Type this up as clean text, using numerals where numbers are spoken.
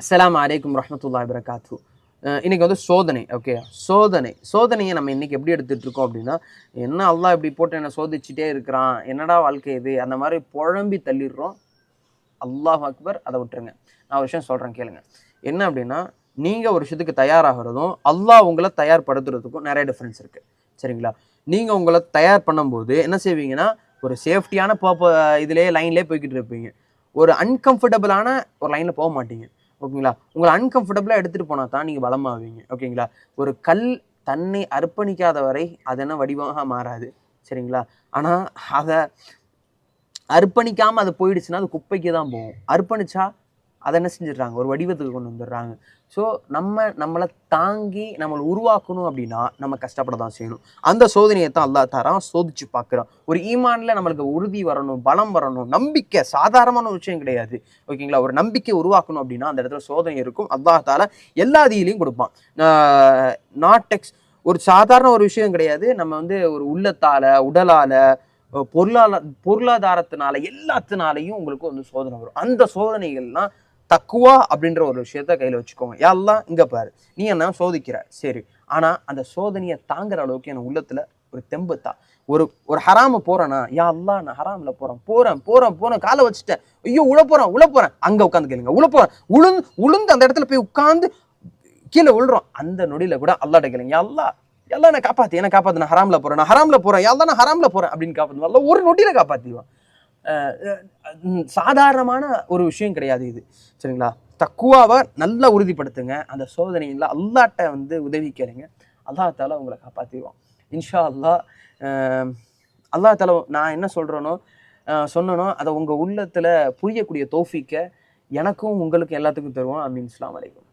அஸ்ஸலாமு அலைக்கும் வரஹ்மத்துல்லாஹி வபரகாத்துஹு. இன்னைக்கு வந்து சோதனை. ஓகே, சோதனையை நம்ம இன்னைக்கு எப்படி எடுத்துட்டு இருக்கோம் அப்படின்னா, என்ன அல்லாஹ் இப்படி போட்டு என்ன சோதிச்சுட்டே இருக்கிறான், என்னடா வாழ்க்கை இது, அந்த மாதிரி புழம்பி தள்ளிடுறோம். அல்லாஹ் அக்பர், அதை விட்டுருங்க. நான் ஒரு விஷயம் சொல்றேன் கேளுங்க. என்ன அப்படின்னா, நீங்க ஒரு விஷயத்துக்கு தயாராகிறதும் அல்லாஹ் உங்களை தயார்படுத்துறதுக்கும் நிறைய டிஃப்ரென்ஸ் இருக்கு. சரிங்களா? நீங்க உங்களை தயார் பண்ணும்போது என்ன செய்வீங்கன்னா, ஒரு சேஃப்டியான இதுலேயே லைன்லேயே போய்கிட்டு இருப்பீங்க. ஒரு அன்கம்ஃபர்டபுளான ஒரு லைன்ல போக மாட்டீங்க. ஓகேங்களா? உங்களை அன்கம்ஃபர்டபுளா எடுத்துட்டு போனா தான் நீங்க பலமாவீங்க. ஓகேங்களா? ஒரு கல் தன்னை அர்ப்பணிக்காத வரை அது என்ன வடிவமாக மாறாது. சரிங்களா? ஆனா அத அர்ப்பணிக்காம அது போயிடுச்சுன்னா அது குப்பைக்கு தான் போகும். அர்ப்பணிச்சா அதை என்ன செஞ்சிடுறாங்க, ஒரு வடிவத்துக்கு கொண்டு வந்துடுறாங்க. ஸோ நம்மளை தாங்கி நம்மளை உருவாக்கணும் அப்படின்னா நம்ம கஷ்டப்பட தான் செய்யணும். அந்த சோதனையை தான் அல்லாஹ் தரான், சோதிச்சு பார்க்குறான். ஒரு ஈமான்ல நம்மளுக்கு உறுதி வரணும், பலம் வரணும், நம்பிக்கை சாதாரணமான ஒரு விஷயம் கிடையாது. ஓகேங்களா? ஒரு நம்பிக்கை உருவாக்கணும் அப்படின்னா அந்த இடத்துல சோதனை இருக்கும். அல்லாஹ் தாலா எல்லா தீலையும் கொடுப்பான். நாட் ஒரு சாதாரண ஒரு விஷயம் கிடையாது. நம்ம வந்து ஒரு உள்ளத்தால, உடலால, பொருளாதாரத்தினால எல்லாத்தினாலையும் உங்களுக்கு வந்து சோதனை வரும். அந்த சோதனைகள்லாம் தக்குவா அப்படின்ற ஒரு விஷயத்த கையில வச்சுக்கோங்க. யா அல்லாஹ் இங்க பாரு, நீ என்ன சோதிக்கிற, சரி, ஆனா அந்த சோதனையை தாங்குற அளவுக்கு என் உள்ளத்துல ஒரு தெம்புத்தா. ஒரு ஹராம போறேன்னா, யா அல்லாஹ் நான் ஹராம்ல போறேன் காலை வச்சுட்டேன், ஐயோ உள்ள போறேன், அங்க உட்காந்து கேளுங்க, உளுந்து அந்த இடத்துல போய் உட்கார்ந்து கீழே விழுறோம். அந்த நொடியில கூட அல்லாஹ்ட்ட கேளுங்க, யா அல்லாஹ் எல்லாம் என்ன காப்பாத்து, நான் ஹராம்ல போறேன், யாழ்லா நான் ஹராம்ல போறேன் அப்படின்னு காப்பாத்து. அல்லாஹ் ஒரு நொடியில காப்பாத்திடுவான். சாதாரணமான ஒரு விஷயம் கிடையாது இது. சரிங்களா? தக்குவாவை நல்லா உறுதிப்படுத்துங்க. அந்த சோதனையில் அல்லாஹ்ட்ட வந்து உதவி கேளுங்க. அல்லாஹ் தாலா உங்களை காப்பாத்திடுவான் இன்ஷா அல்லாஹ். அல்லாஹ் தாலா நான் என்ன சொல்றேனோ சொன்னனோ அதை உங்க உள்ளத்துல புரியக்கூடிய தௌஃபீக்க எனக்கும் உங்களுக்கும் எல்லாத்துக்கும் தருவோம். அமீன். அஸ்ஸலாமு அலைக்கும்.